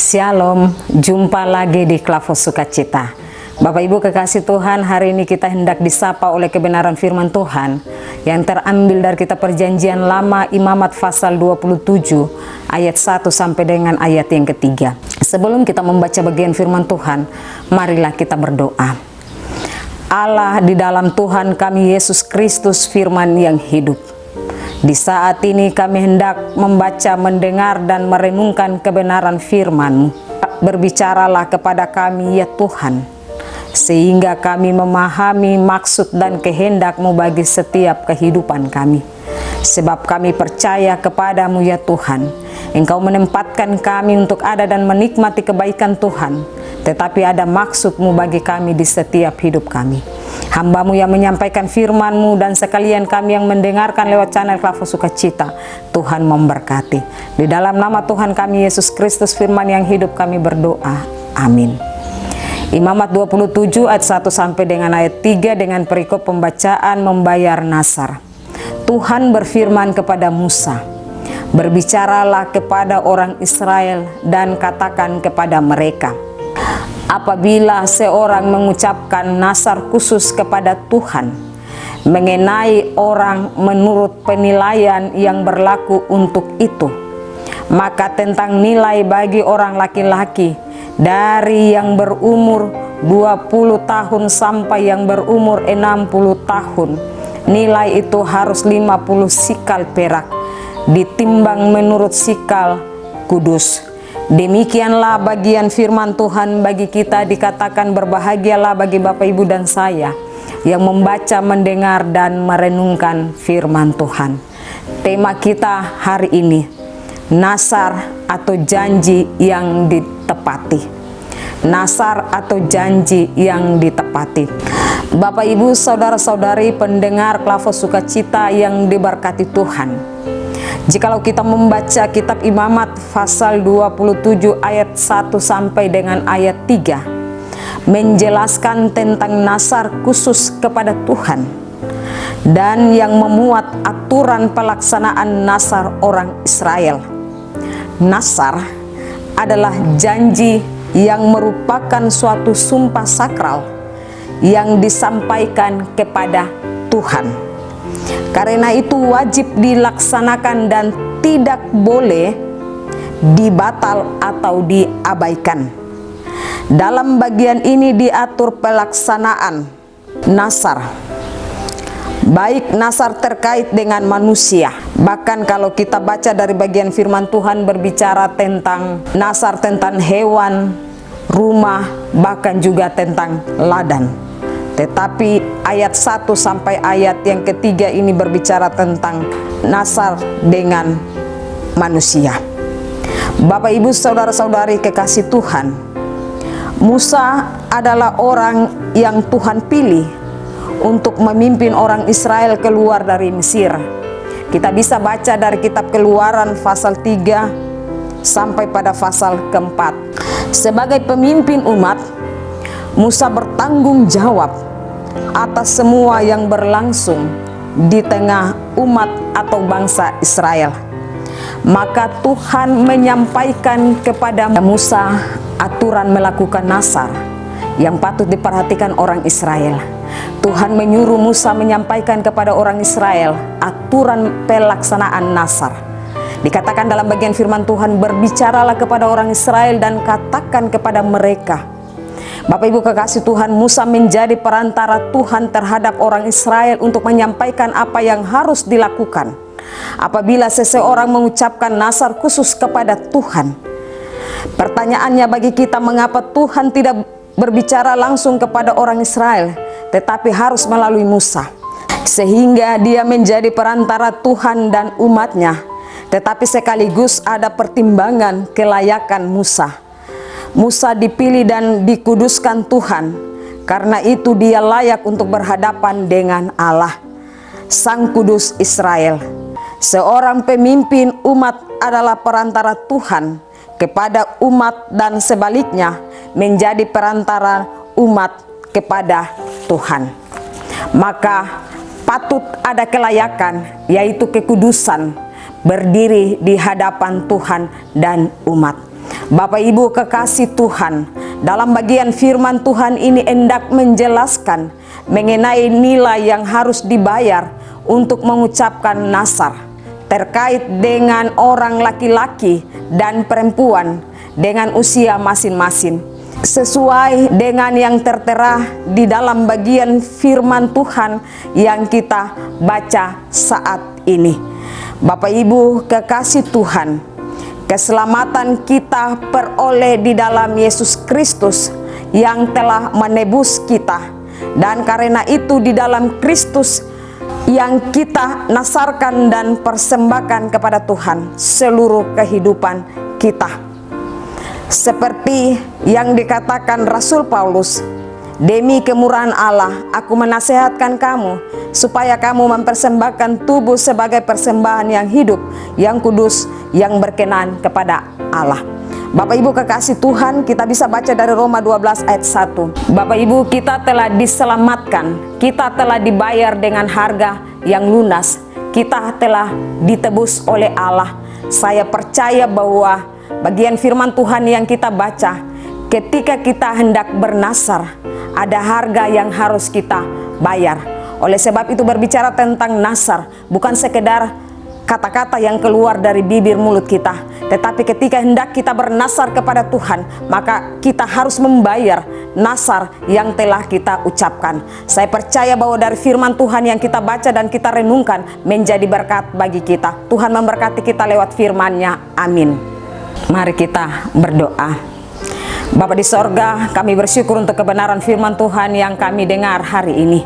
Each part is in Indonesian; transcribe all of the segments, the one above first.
Shalom, jumpa lagi di Klavos Sukacita. Bapak Ibu kekasih Tuhan, hari ini kita hendak disapa oleh kebenaran firman Tuhan yang terambil dari kitab Perjanjian Lama Imamat pasal 27 ayat 1 sampai dengan ayat yang ketiga. Sebelum kita membaca bagian firman Tuhan, marilah kita berdoa. Allah, di dalam Tuhan kami Yesus Kristus firman yang hidup, di saat ini kami hendak membaca, mendengar, dan merenungkan kebenaran firman-Mu. Berbicaralah kepada kami ya Tuhan, sehingga kami memahami maksud dan kehendak-Mu bagi setiap kehidupan kami. Sebab kami percaya kepadamu ya Tuhan, Engkau menempatkan kami untuk ada dan menikmati kebaikan Tuhan, tetapi ada maksud-Mu bagi kami di setiap hidup kami. Hamba-Mu yang menyampaikan firman-Mu dan sekalian kami yang mendengarkan lewat channel Klavos Sukacita, Tuhan memberkati. Di dalam nama Tuhan kami Yesus Kristus firman yang hidup kami berdoa. Amin. Imamat 27 ayat 1 sampai dengan ayat 3 dengan perikop pembacaan membayar nasar. Tuhan berfirman kepada Musa, berbicaralah kepada orang Israel dan katakan kepada mereka, apabila seorang mengucapkan nasar khusus kepada Tuhan mengenai orang menurut penilaian yang berlaku untuk itu, maka tentang nilai bagi orang laki-laki dari yang berumur 20 tahun sampai yang berumur 60 tahun, nilai itu harus 50 sikal perak, ditimbang menurut sikal kudus. Demikianlah bagian firman Tuhan bagi kita. Dikatakan berbahagialah bagi Bapak Ibu dan saya yang membaca, mendengar, dan merenungkan firman Tuhan. Tema kita hari ini, nasar atau janji yang ditepati. Nasar atau janji yang ditepati. Bapak Ibu, saudara-saudari pendengar Klavos Sukacita yang diberkati Tuhan, jikalau kita membaca kitab Imamat pasal 27 ayat 1 sampai dengan ayat 3 menjelaskan tentang nasar khusus kepada Tuhan dan yang memuat aturan pelaksanaan nasar orang Israel. Nasar adalah janji yang merupakan suatu sumpah sakral yang disampaikan kepada Tuhan. Karena itu wajib dilaksanakan dan tidak boleh dibatal atau diabaikan. Dalam bagian ini diatur pelaksanaan nasar, baik nasar terkait dengan manusia. Bahkan kalau kita baca dari bagian firman Tuhan berbicara tentang nasar tentang hewan, rumah, bahkan juga tentang ladang. Tetapi ayat 1 sampai ayat yang ketiga ini berbicara tentang nasar dengan manusia. Bapak Ibu saudara-saudari kekasih Tuhan, Musa adalah orang yang Tuhan pilih untuk memimpin orang Israel keluar dari Mesir. Kita bisa baca dari kitab Keluaran pasal 3 sampai pada pasal keempat. Sebagai pemimpin umat, Musa bertanggung jawab atas semua yang berlangsung di tengah umat atau bangsa Israel. Maka Tuhan menyampaikan kepada Musa aturan melakukan nasar yang patut diperhatikan orang Israel. Tuhan menyuruh Musa menyampaikan kepada orang Israel aturan pelaksanaan nasar. Dikatakan dalam bagian firman Tuhan, berbicaralah kepada orang Israel dan katakan kepada mereka. Bapak Ibu kekasih Tuhan, Musa menjadi perantara Tuhan terhadap orang Israel untuk menyampaikan apa yang harus dilakukan apabila seseorang mengucapkan nasar khusus kepada Tuhan. Pertanyaannya bagi kita, mengapa Tuhan tidak berbicara langsung kepada orang Israel, tetapi harus melalui Musa, sehingga dia menjadi perantara Tuhan dan umatnya, tetapi sekaligus ada pertimbangan kelayakan Musa. Musa dipilih dan dikuduskan Tuhan, karena itu dia layak untuk berhadapan dengan Allah, Sang Kudus Israel. Seorang pemimpin umat adalah perantara Tuhan kepada umat dan sebaliknya menjadi perantara umat kepada Tuhan. Maka patut ada kelayakan, yaitu kekudusan, berdiri di hadapan Tuhan dan umat. Bapak Ibu kekasih Tuhan, dalam bagian firman Tuhan ini hendak menjelaskan mengenai nilai yang harus dibayar untuk mengucapkan nasar, terkait dengan orang laki-laki dan perempuan dengan usia masing-masing, sesuai dengan yang tertera di dalam bagian firman Tuhan yang kita baca saat ini. Bapak Ibu kekasih Tuhan, keselamatan kita peroleh di dalam Yesus Kristus yang telah menebus kita, dan karena itu di dalam Kristus yang kita nasarkan dan persembahkan kepada Tuhan seluruh kehidupan kita. Seperti yang dikatakan Rasul Paulus, demi kemurahan Allah aku menasehatkan kamu supaya kamu mempersembahkan tubuh sebagai persembahan yang hidup, yang kudus, yang berkenan kepada Allah. Bapak Ibu kekasih Tuhan, kita bisa baca dari Roma 12 ayat 1. Bapak Ibu, kita telah diselamatkan, kita telah dibayar dengan harga yang lunas, kita telah ditebus oleh Allah. Saya percaya bahwa bagian firman Tuhan yang kita baca, ketika kita hendak bernasar, ada harga yang harus kita bayar. Oleh sebab itu berbicara tentang nasar bukan sekedar kata-kata yang keluar dari bibir mulut kita, tetapi ketika hendak kita bernasar kepada Tuhan, maka kita harus membayar nasar yang telah kita ucapkan. Saya percaya bahwa dari firman Tuhan yang kita baca dan kita renungkan menjadi berkat bagi kita. Tuhan memberkati kita lewat firman-Nya. Amin. Mari kita berdoa. Bapa di sorga, kami bersyukur untuk kebenaran firman Tuhan yang kami dengar hari ini.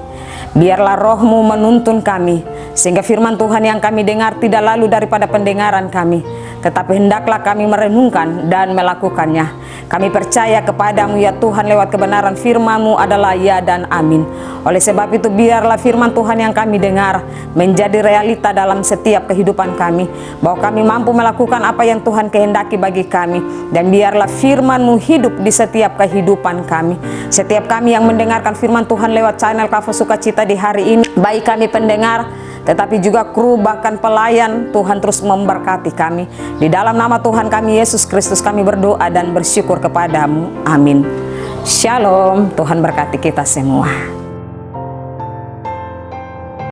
Biarlah Roh-Mu menuntun kami, sehingga firman Tuhan yang kami dengar tidak lalu daripada pendengaran kami, tetapi hendaklah kami merenungkan dan melakukannya. Kami percaya kepadamu ya Tuhan, lewat kebenaran firman-Mu adalah ya dan amin. Oleh sebab itu biarlah firman Tuhan yang kami dengar menjadi realita dalam setiap kehidupan kami, bahwa kami mampu melakukan apa yang Tuhan kehendaki bagi kami, dan biarlah firman-Mu hidup di setiap kehidupan kami. Setiap kami yang mendengarkan firman Tuhan lewat channel Kafo Sukacita di hari ini, baik kami pendengar tetapi juga kru bahkan pelayan, Tuhan terus memberkati kami. Di dalam nama Tuhan kami Yesus Kristus kami berdoa dan bersyukur kepadamu. Amin. Shalom. Tuhan berkati kita semua.